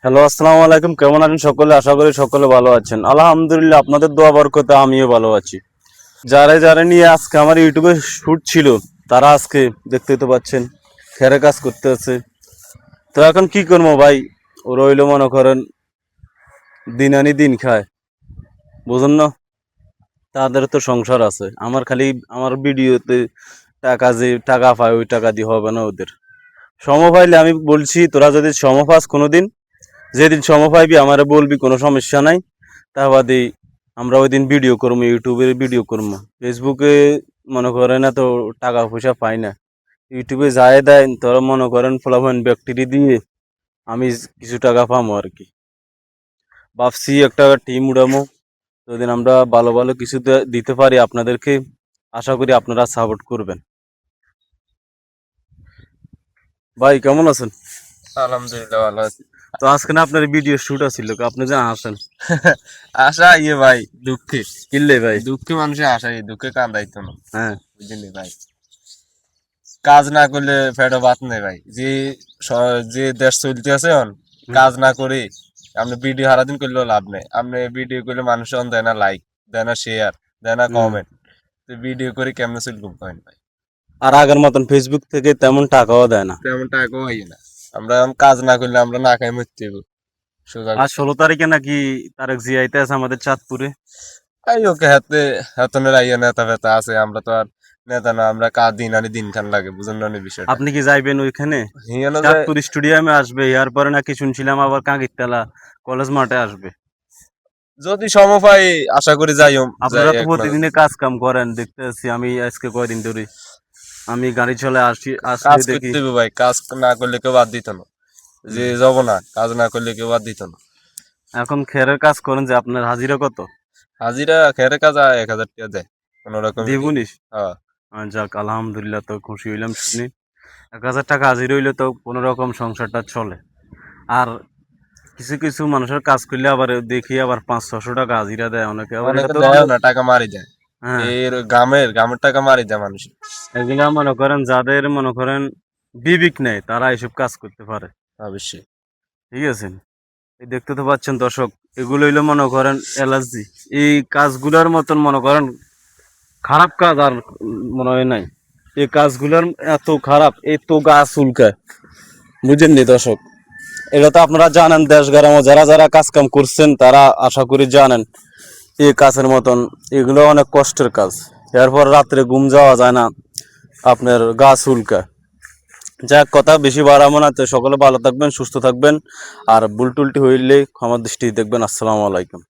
Hello, আসসালামু আলাইকুম। কেমন আছেন সকলে? আশা করি সকলে ভালো আছেন। আলহামদুলিল্লাহ, আপনাদের দোয়া বরকতে আমিও ভালো আছি। যারা যারা নিয়ে আজকে আমার ইউটিউবে শুট ছিল, তারা আজকে দেখতেই তো পাচ্ছেন খেরে কাজ করতে আছে। তো এখন কি করবো ভাই, ও রইল মনে করেন দিন আনি দিন খায়, বুঝুন না? তাদের তো সংসার আছে। আমার খালি আমার ভিডিওতে টাকা পায়, ওই টাকা দিয়ে হবে না ওদের। সম পাইলে আমি বলছি, তোরা যদি সম পাস কোনোদিন, যেদিন সময় পাইবি আমারে বলবি, কোনো সমস্যা নাই। তা বাদে আমরা ওই দিন ভিডিও করবো, ইউটিউবে ভিডিও করবো। ফেসবুকে মনে করেন এত টাকা পয়সা পাই না, ইউটিউবে যায় দেয়, তোরা মনে করেন ফলাফল ব্যাকটেরি দিয়ে আমি কিছু টাকা পাবো আর কি। ভাবছি একটা টিম উড়ামো, যদি আমরা ভালো ভালো কিছু দিতে পারি আপনাদেরকে, আশা করি আপনারা সাপোর্ট করবেন। ভাই কেমন আছেন? আলহামদুলিল্লাহ ভালো আছি। তো আজকে না আপনার ভিডিও শুট আছিল, আপনি যে আসেন আশা ভাই দুঃখে কিনলে ভাই? দুঃখে মানুষের আশা দুঃখে কান্দাইতো না, হ্যাঁ, বুঝলি ভাই। কাজ না করলে পেটে ভাত নেই ভাই। যে দেশ চলতে আছে কাজ না করে আপনি ভিডিও সারাদিন করলেও লাভ নেই। আপনি ভিডিও করলে মানুষ দেয় না লাইক, দেয় না শেয়ার, দেয় না কমেন্ট। তো ভিডিও করে কেমনে চলবো কমেন্ট ভাই? আর আগের মতন ফেসবুক থেকে তেমন টাকাও দেয় না। তেমন টাকাও হয় না। আমরা এখন কাজ না করলে আমরা না খাই মরতে হইব। সোজা আর 16 তারিখে নাকি তারেক জিয়া আইতে আছে আমাদের চাঁদপুরে। এই ওকে হাতে হাতনের আইয়া নেতা ফেতা আছে, আমরা তো আর নেতা না, আমরা কাজ দিন আনি দিন খান লাগে, বুঝুন না বিষয়টা। আপনি কি যাইবেন ওইখানে? হিয়ানো যে চাঁদপুর স্টেডিয়ামে আসবে, এরপরে নাকি শুনছিলাম আবার কাঁকিরতলা কলেজ মাঠে আসবে। যদি সময় পাই আশা করি যাই আপনারা তো প্রতিদিনে কাজ কাম করেন, দেখতে আছি আমি আজকে কয়দিন ধরে। আমি গাড়ি চলে আসলে কাজ দেখি। করতে হবে ভাই, কাজ না করলে কেউ বাদ দিত না। যে যাব না, কাজ না করলে কেউ বাদ দিত না। এখন খেরের কাজ করেন যে, আপনার হাজিরা কত? হাজিরা খেরে কাজ 1000 টাকা দেয় কোন রকম। দিবনিস? হ্যাঁ, যাক, আলহামদুলিল্লাহ, তো খুশি হইলাম শুনি। 1000 টাকা হাজিরা হইলে তো কোনো রকম সংসারটা চলে। আর কিছু কিছু মানুষের কাজ করলে আবার দেখি আবার 500-600 টাকা হাজিরা দেয় অনেকে, আবার এটা অনেকে তো দেয় না, টাকা মারি দেয়। হ্যাঁ। এর গ্রামের গ্রামের টাকা মারি দেয় মানুষ। এগুলা মনে করেন যাদের মনে করেন বিবেক নেই, তারা এসব কাজ করতে পারে। অবশ্যই। ঠিক আছে, এই দেখতে তো পাচ্ছেন দর্শক, এগুলো হইলো মনে করেন অ্যালার্জি। এই কাজগুলোর মতন মনে করেন খারাপ কাজ আর মনে হয় নাই। এই কাজগুলোর এত খারাপ, এত গাছ উল্কায়, বুঝেননি দর্শক? এটা তো আপনারা জানেন, দেশ গ্রামে যারা যারা কাজ কাম করছেন তারা আশা করি জানেন এই কাজের মতন। এগুলো অনেক কষ্টের কাজ, এরপর রাত্রে ঘুম যাওয়া যায় না, আপনার গাছ উল্কায়। যাক, কথা বেশি বাড়াবো না। তো সকলে ভালো থাকবেন, সুস্থ থাকবেন, আর ভুল টুলটি হইলে ক্ষমা দৃষ্টি দেখবেন। আসসালামু আলাইকুম।